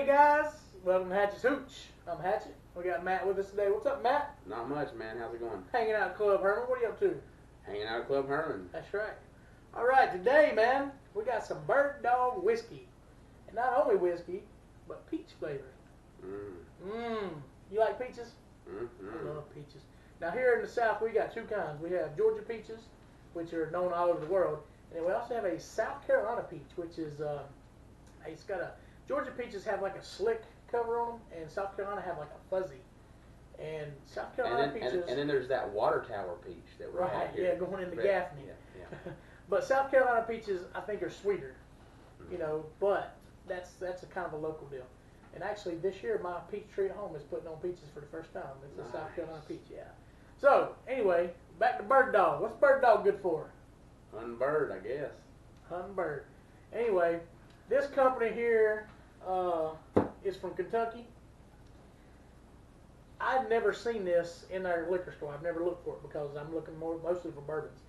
Hey guys, welcome to Hatchets Hooch. I'm Hatchet. We got Matt with us today. What's up, Matt? Not much, man. How's it going? Hanging out at Club Herman. What are you up to? Hanging out at Club Herman. That's right. All right, today, man, we got some Bird Dog whiskey. And not only whiskey, but peach flavor. You like peaches? I love peaches. Now, here in the South, we got two kinds. We have Georgia peaches, which are known all over the world. And then we also have a South Carolina peach, which is, it's got a, Georgia peaches have like a slick cover on them, and South Carolina have like a fuzzy. And South Carolina peaches. And then there's that water tower peach that we have here. Yeah, going into Gaffney. Yeah. But South Carolina peaches, I think, are sweeter, you know. But that's a kind of a local deal. And actually, this year, my peach tree at home is putting on peaches for the first time. It's a South Carolina peach, yeah. So anyway, back to Bird Dog. What's Bird Dog good for? Hunting bird, I guess. Hunting bird. Anyway, this company here is from Kentucky. I've never seen this in our liquor store. I've never looked for it because I'm looking mostly for bourbons.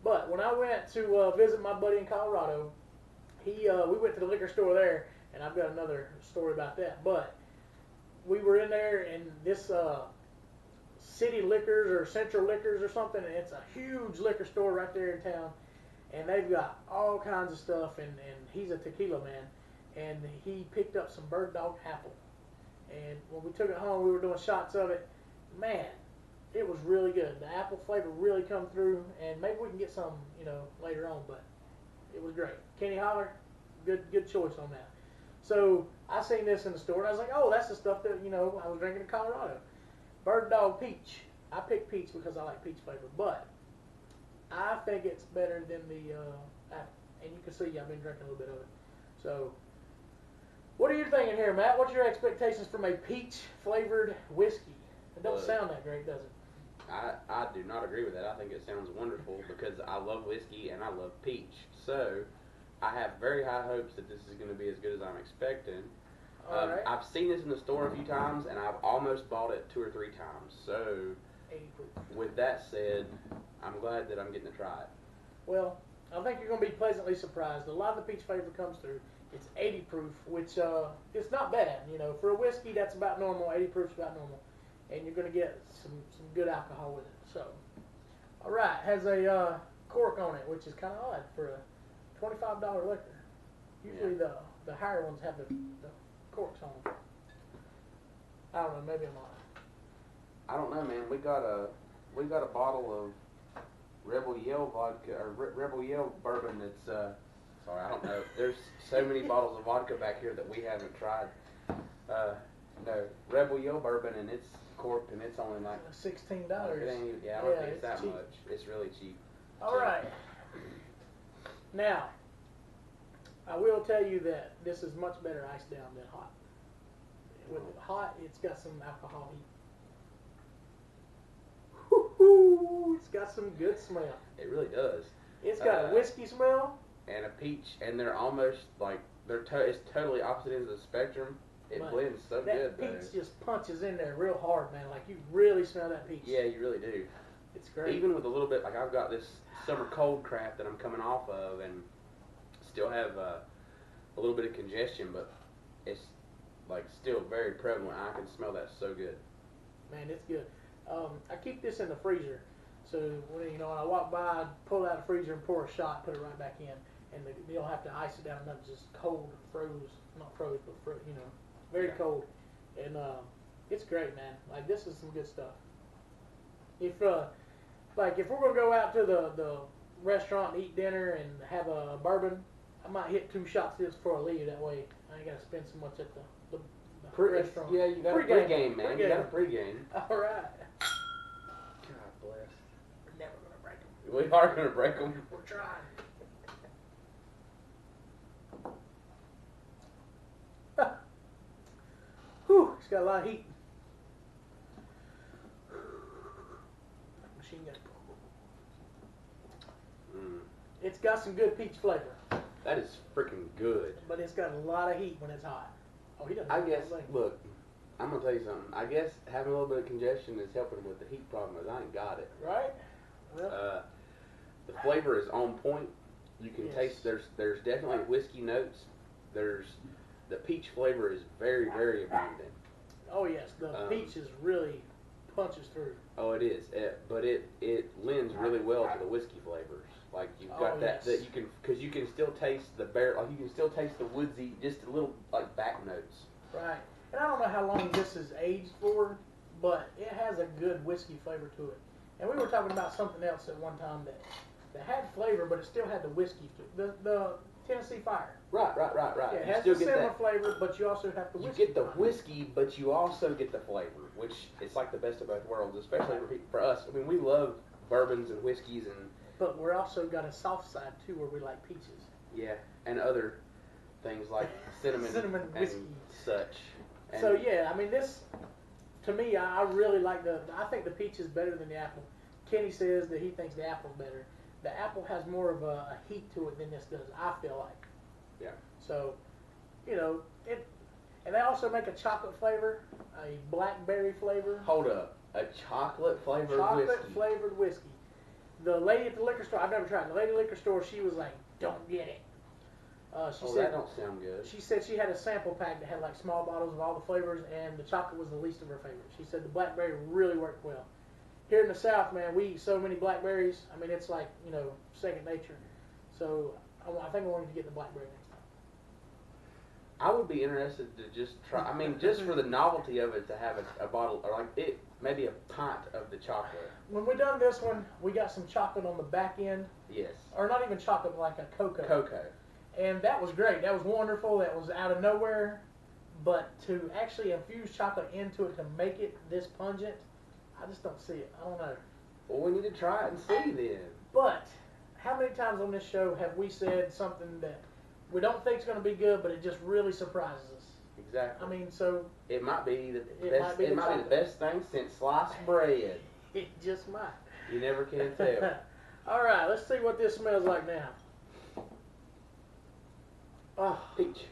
But when I went to visit my buddy in Colorado, we went to the liquor store there, and I've got another story about that. But we were in there, and this City Liquors or Central Liquors or something, and it's a huge liquor store right there in town. And they've got all kinds of stuff, and he's a tequila man. And he picked up some Bird Dog apple. And when we took it home, we were doing shots of it. Man, it was really good. The apple flavor really come through, and maybe we can get some, you know, later on, but it was great. Kenny Holler, good choice on that. So I seen this in the store, and I was like, oh, that's the stuff that, you know, I was drinking in Colorado. Bird Dog peach. I picked peach because I like peach flavor, but I think it's better than the apple. And you can see I've been drinking a little bit of it. So what are you thinking here, Matt? What's your expectations from a peach-flavored whiskey? It doesn't sound that great, does it? I do not agree with that. I think it sounds wonderful because I love whiskey and I love peach. So I have very high hopes that this is going to be as good as I'm expecting. Right. I've seen this in the store a few times, and I've almost bought it 2 or 3 times. So 80 proof. With that said, I'm glad that I'm getting to try it. Well, I think you're going to be pleasantly surprised. A lot of the peach flavor comes through. It's 80 proof, which it's not bad. You know, for a whiskey, that's about normal. 80 proof is about normal. And you're going to get some good alcohol with it. So, all right, has a cork on it, which is kind of odd for a $25 liquor. Usually the higher ones have the corks on them. I don't know, maybe I'm lying. I don't know, man. We got a bottle of Rebel Yell vodka or Rebel Yell bourbon that's sorry, I don't know. There's so many bottles of vodka back here that we haven't tried. No, Rebel Yell bourbon, and it's corked, and it's only like $16. I don't think it's that cheap. much. It's really cheap. All right. Now, I will tell you that this is much better iced down than hot. With it hot, it's got some alcohol heat. Woo-hoo! It's got some good smell. It really does. It's got a whiskey smell. And a peach, and they're almost like it's totally opposite ends of the spectrum. It blends so good. That peach just punches in there real hard, man. Like you really smell that peach. Yeah, you really do. It's great. Even with a little bit, like I've got this summer cold crap that I'm coming off of, and still have a little bit of congestion, but it's like still very prevalent. I can smell that so good. Man, it's good. I keep this in the freezer, so when when I walk by, I pull out the freezer and pour a shot, put it right back in. And you don't have to ice it down, nothing, just cold, not froze, but very cold. And it's great, man. Like, this is some good stuff. If we're going to go out to the restaurant and eat dinner and have a bourbon, I might hit 2 shots of this before I leave. That way, I ain't got to spend so much at the restaurant. Yeah, you got a pregame, man. You got a pregame. All right. God bless. We're never going to break them. We are going to break them. We're trying. Whew, it's got a lot of heat. Machine gun. It's got some good peach flavor. That is freaking good. But it's got a lot of heat when it's hot. Oh, he doesn't. I guess, look, I'm going to tell you something. I guess having a little bit of congestion is helping with the heat problem, as I ain't got it. Right? Well, the flavor is on point. You can taste, there's definitely whiskey notes. There's the peach flavor is very, very abundant. Oh yes, the peach is really punches through. Oh, it is, but it lends really well to the whiskey flavors. Like you've got that you can, because you can still taste the like you can still taste the woodsy, just a little like back notes. Right, and I don't know how long this is aged for, but it has a good whiskey flavor to it. And we were talking about something else at one time that had flavor, but it still had the whiskey to it. The Tennessee Fire. Right. Yeah, it has the cinnamon flavor, but you also have the whiskey. You get the whiskey, but you also get the flavor, which it's like the best of both worlds, especially for us. I mean, we love bourbons and whiskeys But we're also got a soft side too, where we like peaches. Yeah, and other things like cinnamon whiskey, and such. And so yeah, I mean this. To me, I really like I think the peach is better than the apple. Kenny says that he thinks the apple's better. The apple has more of a heat to it than this does, I feel like. Yeah. So, you know, and they also make a chocolate flavor, a blackberry flavor. Hold up. A chocolate flavored whiskey. Chocolate flavored whiskey. The lady at the liquor store, I've never tried it. The lady at the liquor store, she was like, don't get it. She said, that don't sound good. She said she had a sample pack that had like small bottles of all the flavors, and the chocolate was the least of her favorites. She said the blackberry really worked well. Here in the South, man, we eat so many blackberries. I mean, it's like, you know, second nature. So I think I wanted to get the blackberry next time. I would be interested to just try. I mean, just for the novelty of it, to have a bottle or like maybe a pint of the chocolate. When we done this one, we got some chocolate on the back end. Yes. Or not even chocolate, but like a cocoa. Cocoa. And that was great. That was wonderful. That was out of nowhere. But to actually infuse chocolate into it to make it this pungent, I just don't see it. I don't know. Well, we need to try it and see then. But how many times on this show have we said something that we don't think is going to be good, but it just really surprises us? Exactly. I mean, so it might be the it best. Might be the best thing since sliced bread. It just might. You never can tell. All right, let's see what this smells like now. Oh, peach.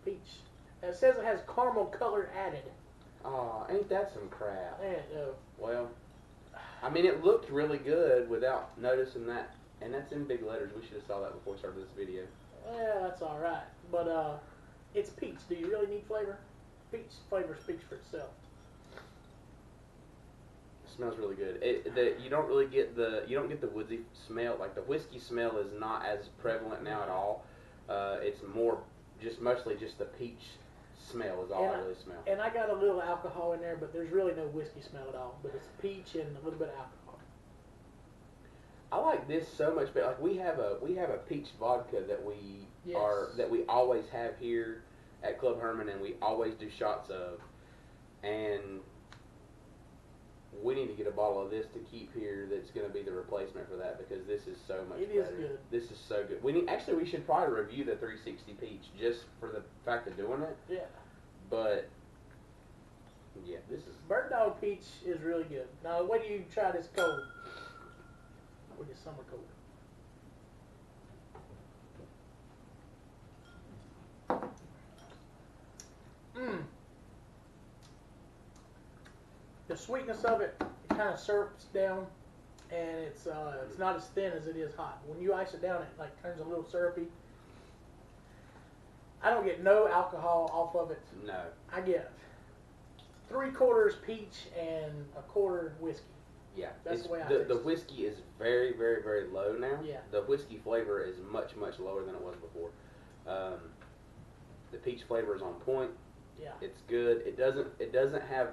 It says it has caramel color added. Oh, ain't that some crap? No. Well, I mean, it looked really good without noticing that, and that's in big letters. We should have saw that before we started this video. Yeah, that's all right. But it's peach. Do you really need flavor? Peach flavor speaks for itself. It smells really good. You don't really get the woodsy smell. Like the whiskey smell is not as prevalent now at all. It's more mostly just the peach smell is all I really smell. And I got a little alcohol in there, but there's really no whiskey smell at all. But it's peach and a little bit of alcohol. I like this so much better. Like we have a peach vodka that we always have here at Club Herman, and we always do shots of. And we need to get a bottle of this to keep here. That's going to be the replacement for that, because this is so much better. It is good. This is so good. We should probably review the 360 peach just for the fact of doing it. Yeah. But yeah, this is Bird Dog peach is really good. Now, wait till you try this cold. With this summer cold. The sweetness of it kind of syrups down, and it's not as thin as it is hot. When you ice it down, it like turns a little syrupy. I don't get no alcohol off of it. No. I get 3/4 peach and 1/4 whiskey. Yeah, that's the way I taste it. The whiskey is very, very, very low now. Yeah. The whiskey flavor is much, much lower than it was before. The peach flavor is on point. Yeah. It's good. It doesn't have,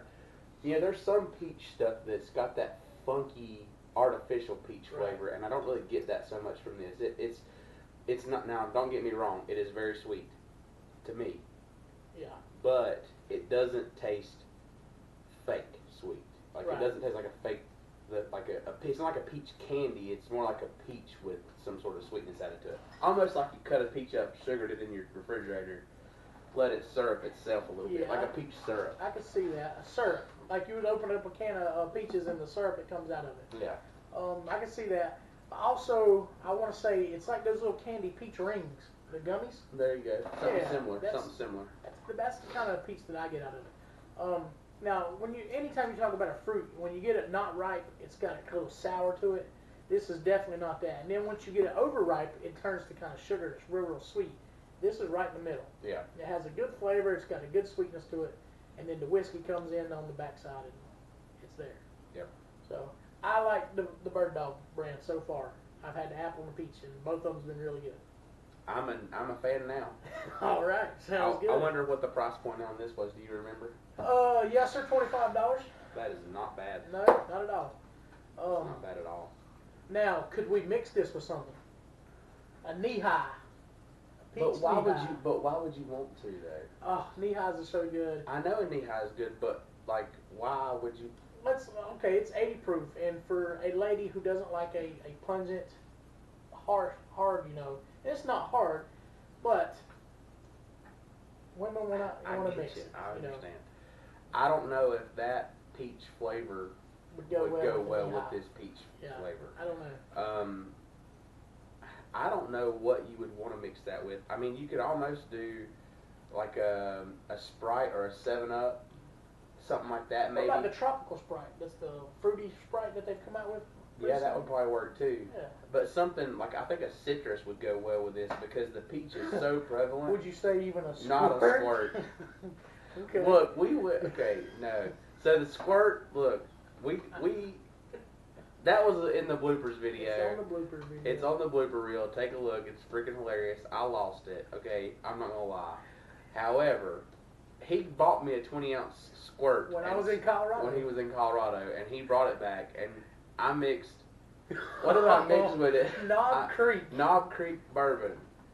there's some peach stuff that's got that funky artificial peach flavor, and I don't really get that so much from this. It's not, now don't get me wrong, it is very sweet to me. Yeah. But it doesn't taste fake sweet. Like it doesn't taste like a fake, it's not like a peach candy. It's more like a peach with some sort of sweetness added to it. Almost like you cut a peach up, sugared it in your refrigerator, let it syrup itself a little bit, like a peach syrup. I could see that. A syrup. Like you would open up a can of peaches and the syrup that comes out of it. Yeah. I can see that. Also, I want to say it's like those little candy peach rings, the gummies. There you go. Something similar. That's the kind of peach that I get out of it. Now, anytime you talk about a fruit, when you get it not ripe, it's got a little sour to it. This is definitely not that. And then once you get it overripe, it turns to kind of sugar. It's real, real sweet. This is right in the middle. Yeah. It has a good flavor. It's got a good sweetness to it, and then the whiskey comes in on the backside, and it's there. Yep. So I like the Bird Dog brand so far. I've had the apple and the peach, and both of them's been really good. I'm a fan now. All right, sounds good. I wonder what the price point on this was. Do you remember? Yes, sir, $25. That is not bad. No, not at all. Not bad at all. Now, could we mix this with something? A knee-high. But why would you want to though? Oh, knee-highs are so good. I know a knee-high is good, but like, why would you? Okay, it's 80 proof, and for a lady who doesn't like a pungent, hard, it's not hard, but women want to mix it. I understand. I don't know if that peach flavor would go well with this peach flavor. I don't know. I don't know what you would want to mix that with. I mean, you could almost do like a Sprite or a 7-Up, something like that. Maybe. What about the tropical Sprite? That's the fruity Sprite that they've come out with. Yeah, that would probably work too. Yeah. But something like, I think a citrus would go well with this because the peach is so prevalent. Would you say even a squirt? Not a squirt. Okay. Look, no. So the squirt, look, we that was in the bloopers video. It's on the bloopers video. It's on the blooper reel. Take a look. It's freaking hilarious. I lost it. Okay, I'm not gonna lie. However, he bought me a 20-ounce squirt when I was in Colorado. When he was in Colorado, and he brought it back, and I mixed. What did I mix with it? Knob Creek bourbon.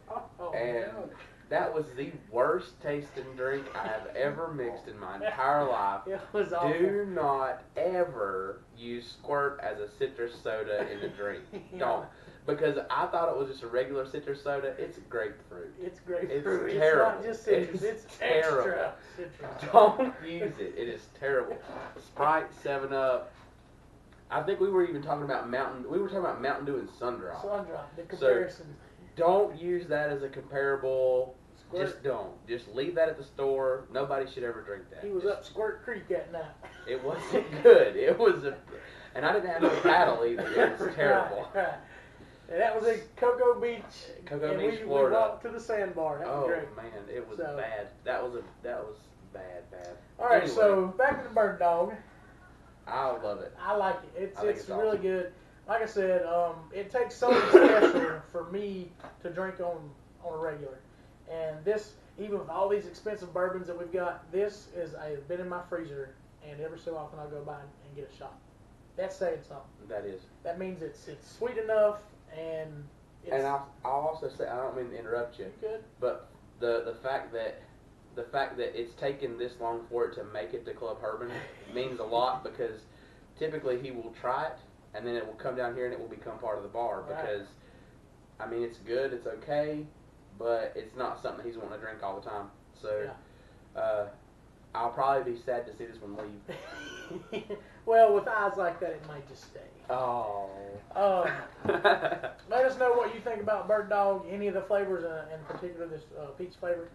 Oh, and no. that was the worst tasting drink I have ever mixed in my entire life. It was awful. Do not ever use squirt as a citrus soda in a drink. Yeah. Don't. Because I thought it was just a regular citrus soda. It's grapefruit. It's grapefruit. It's terrible. Not just citrus. It's terrible. Extra citrus. Don't use it. It is terrible. Sprite, 7-Up. I think we were even talking about Mountain Dew and Sundrop. The comparison. So, don't use that as a comparable. Squirt. Just don't. Just leave that at the store. Nobody should ever drink that. He was up Squirt Creek that night. It wasn't good. And I didn't have no paddle either. It was terrible. Right. And that was in Cocoa Beach. Florida. We walked to the sandbar. That was great. Man, it was bad. That was bad. All right, anyway, so back to the Bird Dog. I love it. I like it. It's awesome. really good. Like I said, it takes something special for me to drink on a regular. And this, even with all these expensive bourbons that we've got, this has been in my freezer, and every so often I'll go by and get a shot. That's saying something. That is. That means it's sweet enough, and it's... And I'll also say, I don't mean to interrupt you. Good. But the fact that it's taken this long for it to make it to Club Bourbon means a lot, because typically he will try it and then it will come down here and it will become part of the bar. Right. Because I mean, it's good, it's okay, but it's not something he's wanting to drink all the time. So I'll probably be sad to see this one leave. Well, with eyes like that, it might just stay. Oh. Let us know what you think about Bird Dog, any of the flavors, in particular this peach flavor.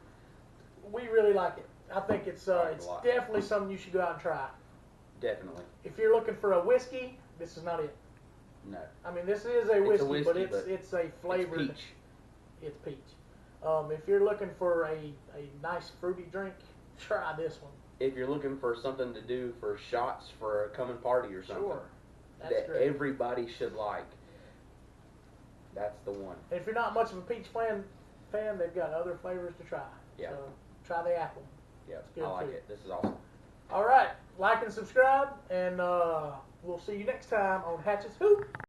We really like it. I think it's definitely something you should go out and try. Definitely. If you're looking for a whiskey, this is not it. No. I mean, this is a whiskey, but it's a flavor. It's peach. It's peach. If you're looking for a nice fruity drink, try this one. If you're looking for something to do for shots for a coming party or something, sure. that great. Everybody should like, that's the one. And if you're not much of a peach fan, they've got other flavors to try. Yeah. So try the apple. Yeah, good I like too. it. This is awesome. All right, like and subscribe, and we'll see you next time on Hatchets Hooch.